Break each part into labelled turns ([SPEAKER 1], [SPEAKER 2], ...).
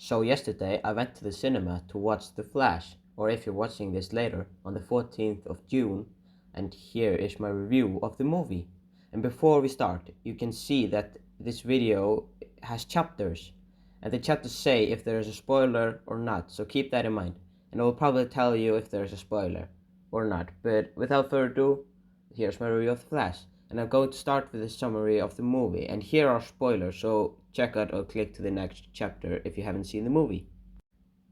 [SPEAKER 1] So yesterday I went to the cinema to watch The Flash, or if you're watching this later, on the 14th of June, and here is my review of the movie. And before we start, you can see that this video has chapters, and the chapters say if there is a spoiler or not, so keep that in mind. And I will probably tell you if there is a spoiler or not, but without further ado, here's my review of The Flash. And I'm going to start with a summary of the movie, and here are spoilers, so check out or click to the next chapter if you haven't seen the movie.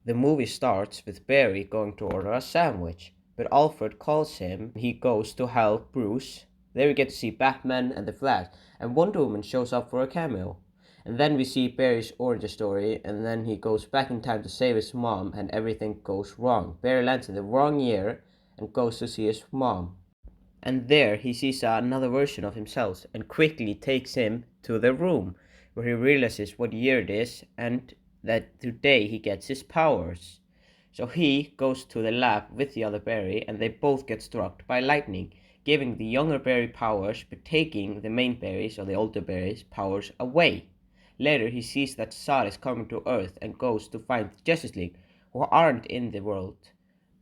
[SPEAKER 1] The movie starts with Barry going to order a sandwich, but Alfred calls him. He goes to help Bruce. There we get to see Batman and the Flash, and Wonder Woman shows up for a cameo. And then we see Barry's origin story, and then he goes back in time to save his mom, and everything goes wrong. Barry lands in the wrong year and goes to see his mom. And there he sees another version of himself and quickly takes him to the room where he realizes what year it is and that today he gets his powers. So he goes to the lab with the other Barry and they both get struck by lightning, giving the younger Barry powers but taking the main Barry's or the older Barry's powers away. Later he sees that Zod is coming to Earth and goes to find the Justice League, who aren't in the world,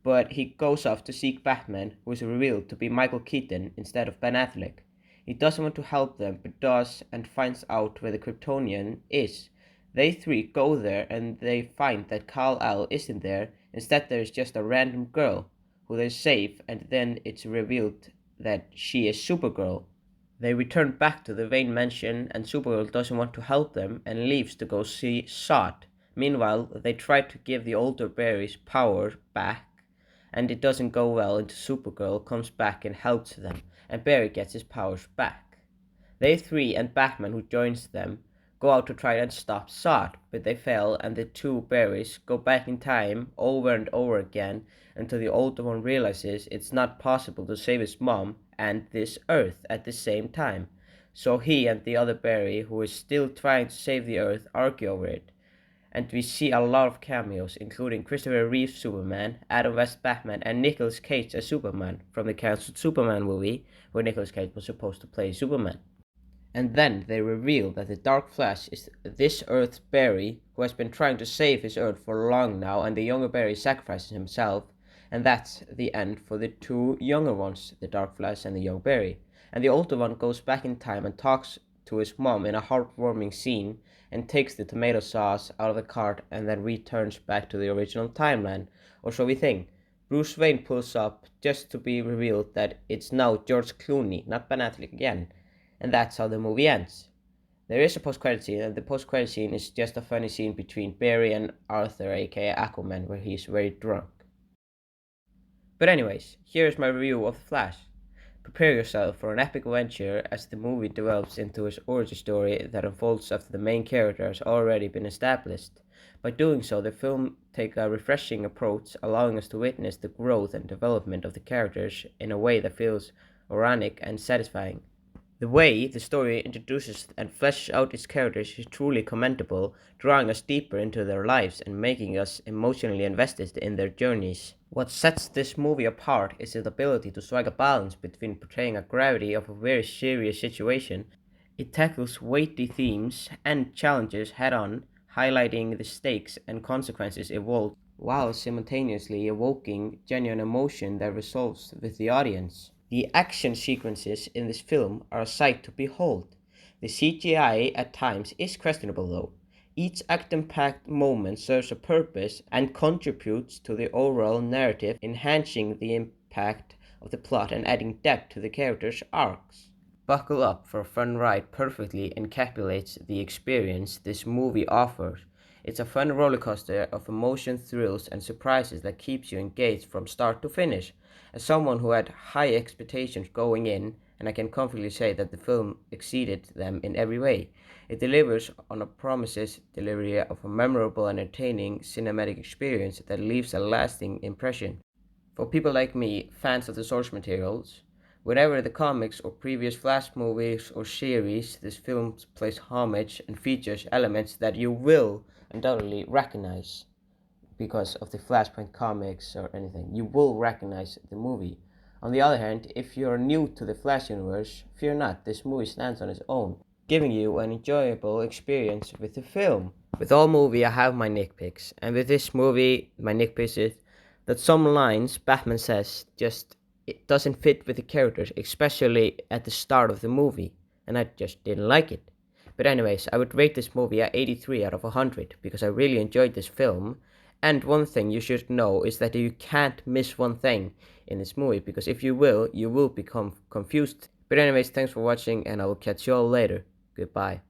[SPEAKER 1] but he goes off to seek Batman, who is revealed to be Michael Keaton instead of Ben Affleck. He doesn't want to help them, but does and finds out where the Kryptonian is. They three go there and they find that Kal-El isn't there. Instead, there is just a random girl who they save, and then it's revealed that she is Supergirl. They return back to the Wayne mansion, and Supergirl doesn't want to help them and leaves to go see Zod. Meanwhile, they try to give the older Barry's power back, and it doesn't go well until Supergirl comes back and helps them, and Barry gets his powers back. They three and Batman, who joins them, go out to try and stop Zod, but they fail, and the two Barrys go back in time over and over again until the older one realizes it's not possible to save his mom and this Earth at the same time. So he and the other Barry, who is still trying to save the Earth, argue over it. And we see a lot of cameos, including Christopher Reeve's Superman, Adam West Batman, and Nicolas Cage as Superman from the cancelled Superman movie, where Nicolas Cage was supposed to play Superman. And then they reveal that the Dark Flash is this Earth's Barry, who has been trying to save his Earth for long now, and the younger Barry sacrifices himself, and that's the end for the two younger ones, the Dark Flash and the young Barry. And the older one goes back in time and talks to his mom in a heartwarming scene, and takes the tomato sauce out of the cart and then returns back to the original timeline. Or so we think. Bruce Wayne pulls up just to be revealed that it's now George Clooney, not Ben Affleck again. And that's how the movie ends. There is a post-credit scene, and the post-credit scene is just a funny scene between Barry and Arthur, aka Aquaman, where he's very drunk. But anyways, here's my review of The Flash. Prepare yourself for an epic adventure as the movie develops into his origin story that unfolds after the main character has already been established. By doing so, the film takes a refreshing approach, allowing us to witness the growth and development of the characters in a way that feels organic and satisfying. The way the story introduces and fleshes out its characters is truly commendable, drawing us deeper into their lives and making us emotionally invested in their journeys. What sets this movie apart is its ability to strike a balance between portraying a gravity of a very serious situation. It tackles weighty themes and challenges head-on, highlighting the stakes and consequences involved, while simultaneously evoking genuine emotion that resolves with the audience. The action sequences in this film are a sight to behold. The CGI at times is questionable though. Each action-packed moment serves a purpose and contributes to the overall narrative, enhancing the impact of the plot and adding depth to the characters' arcs. Buckle up for a fun ride perfectly encapsulates the experience this movie offers. It's a fun rollercoaster of emotion, thrills, and surprises that keeps you engaged from start to finish. As someone who had high expectations going in, and I can confidently say that the film exceeded them in every way, it delivers on a promises delivery of a memorable and entertaining cinematic experience that leaves a lasting impression. For people like me, fans of the source materials, whatever the comics or previous Flash movies or series, this film plays homage and features elements that you will undoubtedly recognize because of the Flashpoint comics or anything. You will recognize the movie. On the other hand, if you're new to the Flash universe, fear not, this movie stands on its own, giving you an enjoyable experience with the film. With all movie, I have my nitpicks, and with this movie, my nitpick is that some lines Batman says just it doesn't fit with the characters, especially at the start of the movie, and I just didn't like it. But anyways, I would rate this movie at 83 out of 100 because I really enjoyed this film. And one thing you should know is that you can't miss one thing in this movie because if you will become confused. But anyways, thanks for watching and I will catch you all later. Goodbye.